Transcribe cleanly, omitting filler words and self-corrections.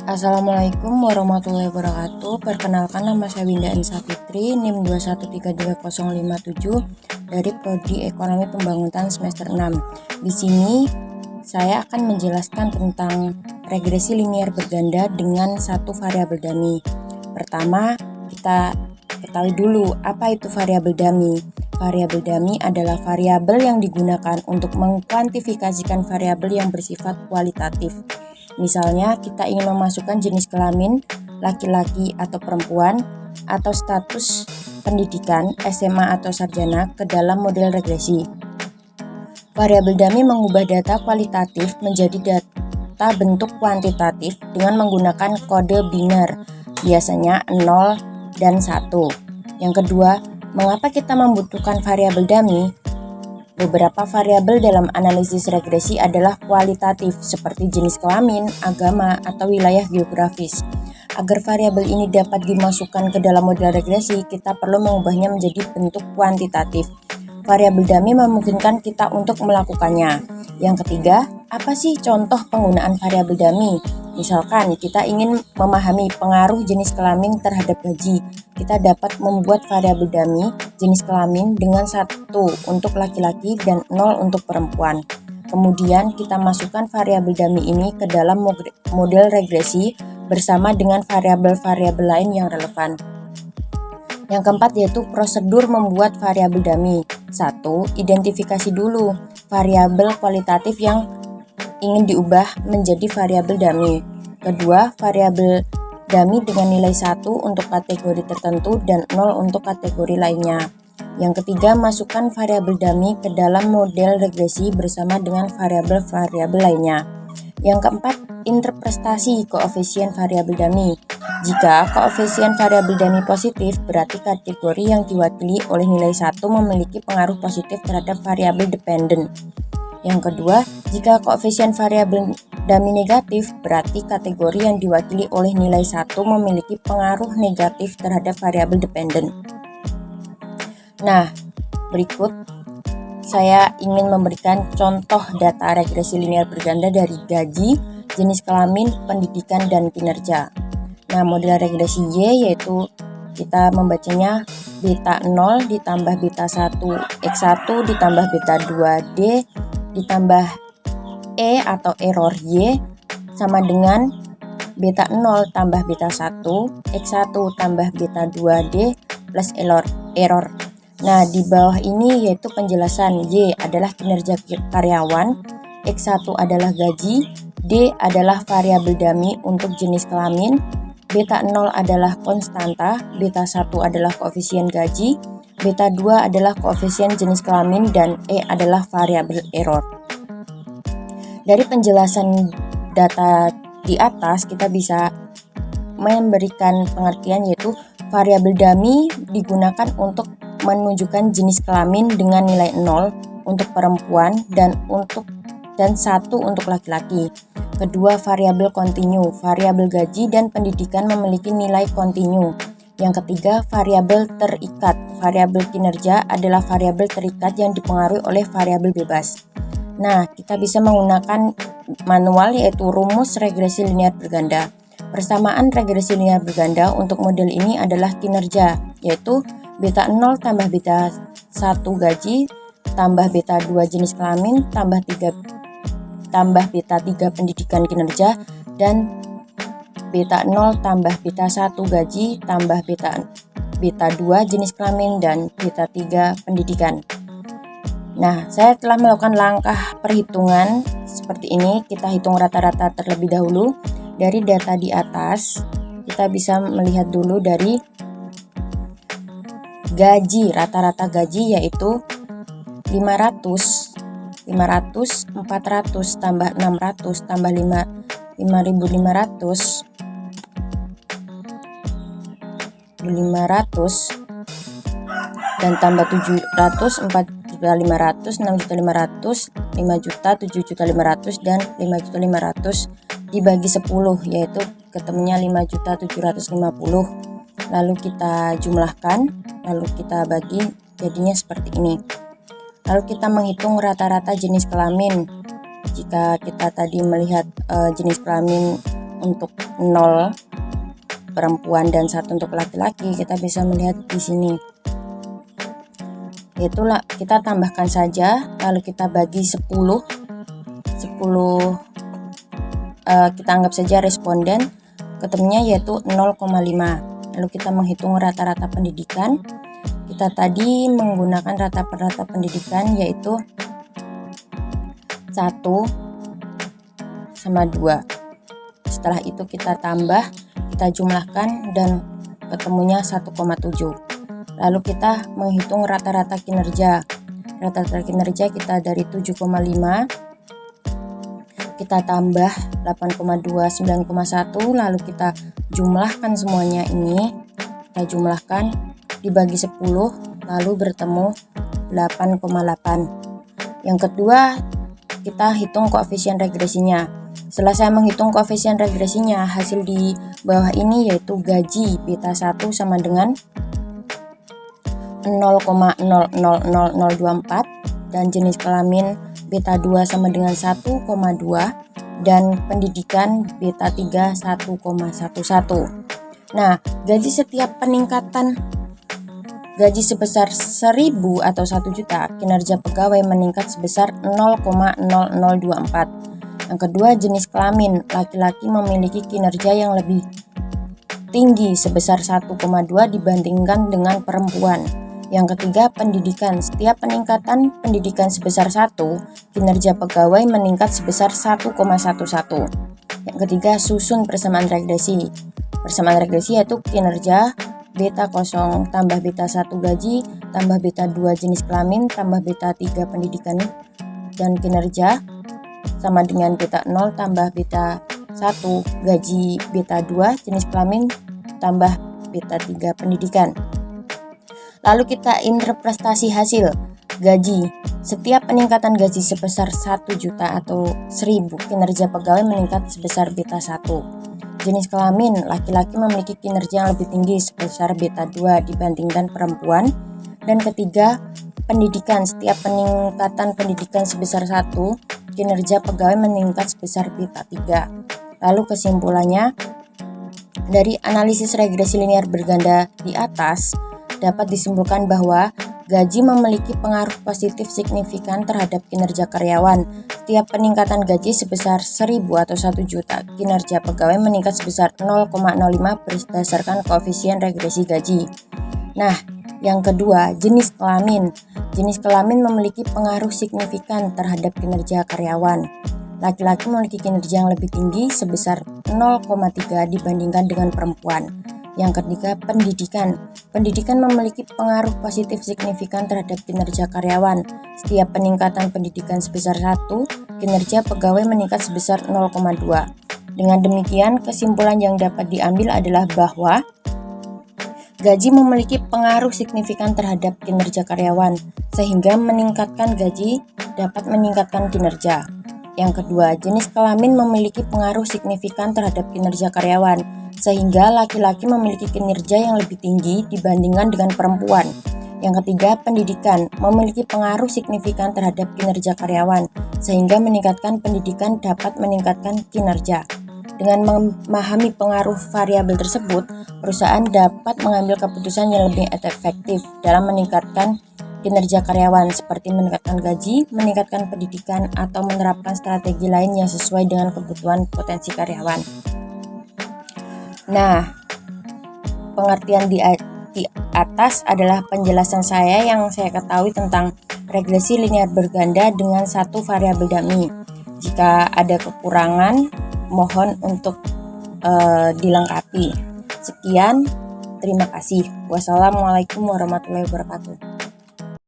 Assalamualaikum warahmatullahi wabarakatuh. Perkenalkan, nama saya Winda Anissa Fitri, NIM 2133057 dari Prodi Ekonomi Pembangunan semester 6. Di sini saya akan menjelaskan tentang regresi linear berganda dengan satu variabel dummy. Pertama, kita ketahui dulu apa itu variabel dummy. Variabel dummy adalah variabel yang digunakan untuk mengkuantifikasikan variabel yang bersifat kualitatif. Misalnya, kita ingin memasukkan jenis kelamin laki-laki atau perempuan atau status pendidikan SMA atau sarjana ke dalam model regresi. Variabel dummy mengubah data kualitatif menjadi data bentuk kuantitatif dengan menggunakan kode biner, biasanya 0 dan 1. Yang kedua, mengapa kita membutuhkan variabel dummy? Beberapa variabel dalam analisis regresi adalah kualitatif, seperti jenis kelamin, agama, atau wilayah geografis. Agar variabel ini dapat dimasukkan ke dalam model regresi, kita perlu mengubahnya menjadi bentuk kuantitatif. Variabel dummy memungkinkan kita untuk melakukannya. Yang ketiga, apa sih contoh penggunaan variabel dummy? Misalkan kita ingin memahami pengaruh jenis kelamin terhadap gaji, kita dapat membuat variabel dummy jenis kelamin dengan 1 untuk laki-laki dan 0 untuk perempuan. Kemudian kita masukkan variabel dummy ini ke dalam model regresi bersama dengan variabel-variabel lain yang relevan. Yang keempat yaitu prosedur membuat variabel dummy. 1. Identifikasi dulu variabel kualitatif yang ingin diubah menjadi variabel dummy. Kedua, variabel dummy dengan nilai 1 untuk kategori tertentu dan 0 untuk kategori lainnya. Yang ketiga, masukkan variabel dummy ke dalam model regresi bersama dengan variabel-variabel lainnya. Yang keempat, interpretasi koefisien variabel dummy. Jika koefisien variabel dummy positif, berarti kategori yang diwakili oleh nilai 1 memiliki pengaruh positif terhadap variabel dependent. Yang kedua, jika koefisien variabel dummy negatif, berarti kategori yang diwakili oleh nilai 1 memiliki pengaruh negatif terhadap variabel dependent. Nah, berikut saya ingin memberikan contoh data regresi linear berganda dari gaji, jenis kelamin, pendidikan, dan kinerja. Nah, model regresi Y yaitu kita membacanya beta 0 ditambah beta 1 X1 ditambah beta 2D ditambah E atau error Y sama dengan beta 0 tambah beta 1 X1 tambah beta 2D plus error. Nah, di bawah ini yaitu penjelasan. Y adalah kinerja karyawan, X1 adalah gaji, D adalah variabel dummy untuk jenis kelamin, beta 0 adalah konstanta, beta 1 adalah koefisien gaji, beta 2 adalah koefisien jenis kelamin, dan E adalah variabel error. Dari penjelasan data di atas, kita bisa memberikan pengertian yaitu variabel dummy digunakan untuk menunjukkan jenis kelamin dengan nilai 0 untuk perempuan dan 1 untuk laki-laki. Kedua, variabel kontinu. Variabel gaji dan pendidikan memiliki nilai kontinu. Yang ketiga, variabel terikat. Variabel kinerja adalah variabel terikat yang dipengaruhi oleh variabel bebas. Nah, kita bisa menggunakan manual yaitu rumus regresi linear berganda. Persamaan regresi linear berganda untuk model ini adalah kinerja, yaitu beta 0 tambah beta 1 gaji, tambah beta 2 jenis kelamin, tambah beta 3 pendidikan kinerja, dan beta 0 tambah beta 1 gaji, tambah beta 2 jenis kelamin, dan beta 3 pendidikan. Nah, saya telah melakukan langkah perhitungan seperti ini. Kita hitung rata-rata terlebih dahulu. Dari data di atas, kita bisa melihat dulu dari gaji. Rata-rata gaji yaitu 500, 400 tambah 600 tambah 5.500 dan tambah 700, 4.500, 6.500, 5.000.000, 7.500.000 dan 5.500.000 dibagi 10, yaitu ketemunya 5.750. Lalu kita jumlahkan, lalu kita bagi, jadinya seperti ini. Lalu kita menghitung rata-rata jenis kelamin. Jika kita tadi melihat jenis kelamin untuk 0 perempuan dan 1 untuk laki-laki, kita bisa melihat di sini. Itulah kita tambahkan saja, lalu kita bagi 10 kita anggap saja responden, ketemunya yaitu 0,5. Lalu kita menghitung rata-rata pendidikan. Kita tadi menggunakan rata-rata pendidikan yaitu 1 sama 2. Setelah itu kita tambah, kita jumlahkan dan ketemunya 1,7. Lalu kita menghitung rata-rata kinerja. Rata-rata kinerja kita dari 7,5, kita tambah 8,2, 9,1, lalu kita jumlahkan semuanya ini. Kita jumlahkan dibagi 10, lalu bertemu 8,8. Yang kedua, kita hitung koefisien regresinya. Setelah saya menghitung koefisien regresinya, hasil di bawah ini yaitu gaji beta 1 sama dengan 0,000024 dan jenis kelamin beta 2 sama dengan 1,2 dan pendidikan beta 3 1,11. Nah, gaji setiap peningkatan gaji sebesar 1000 atau 1 juta, kinerja pegawai meningkat sebesar 0,0024. Yang kedua, jenis kelamin, laki-laki memiliki kinerja yang lebih tinggi sebesar 1,2 dibandingkan dengan perempuan. Yang ketiga, pendidikan, setiap peningkatan pendidikan sebesar 1, kinerja pegawai meningkat sebesar 1,11. Yang ketiga, susun persamaan regresi. Persamaan regresi yaitu kinerja beta 0 tambah beta 1 gaji tambah beta 2 jenis kelamin tambah beta 3 pendidikan dan kinerja sama dengan beta 0 tambah beta 1 gaji beta 2 jenis kelamin tambah beta 3 pendidikan. Lalu kita interpretasi hasil gaji. Setiap peningkatan gaji sebesar 1 juta atau 1000, kinerja pegawai meningkat sebesar beta 1. Jenis kelamin, laki-laki memiliki kinerja yang lebih tinggi sebesar beta 2 dibandingkan perempuan. Dan ketiga, pendidikan, setiap peningkatan pendidikan sebesar 1, kinerja pegawai meningkat sebesar beta 3. Lalu kesimpulannya, dari analisis regresi linear berganda di atas, dapat disimpulkan bahwa gaji memiliki pengaruh positif signifikan terhadap kinerja karyawan. Setiap peningkatan gaji sebesar 1000 atau 1 juta, kinerja pegawai meningkat sebesar 0,05 berdasarkan koefisien regresi gaji. Nah, yang kedua, jenis kelamin. Jenis kelamin memiliki pengaruh signifikan terhadap kinerja karyawan. Laki-laki memiliki kinerja yang lebih tinggi sebesar 0,3 dibandingkan dengan perempuan. Yang ketiga, pendidikan. Pendidikan memiliki pengaruh positif signifikan terhadap kinerja karyawan. Setiap peningkatan pendidikan sebesar 1, kinerja pegawai meningkat sebesar 0,2. Dengan demikian, kesimpulan yang dapat diambil adalah bahwa gaji memiliki pengaruh signifikan terhadap kinerja karyawan, sehingga meningkatkan gaji dapat meningkatkan kinerja. Yang kedua, jenis kelamin memiliki pengaruh signifikan terhadap kinerja karyawan, sehingga laki-laki memiliki kinerja yang lebih tinggi dibandingkan dengan perempuan. Yang ketiga, pendidikan memiliki pengaruh signifikan terhadap kinerja karyawan, sehingga meningkatkan pendidikan dapat meningkatkan kinerja. Dengan memahami pengaruh variabel tersebut, perusahaan dapat mengambil keputusan yang lebih efektif dalam meningkatkan kinerja karyawan, seperti meningkatkan gaji, meningkatkan pendidikan, atau menerapkan strategi lain yang sesuai dengan kebutuhan potensi karyawan. Nah, pengertian di atas adalah penjelasan saya yang saya ketahui tentang regresi linear berganda dengan satu variabel dummy. Jika ada kekurangan, mohon untuk dilengkapi. Sekian, terima kasih. Wassalamualaikum warahmatullahi wabarakatuh.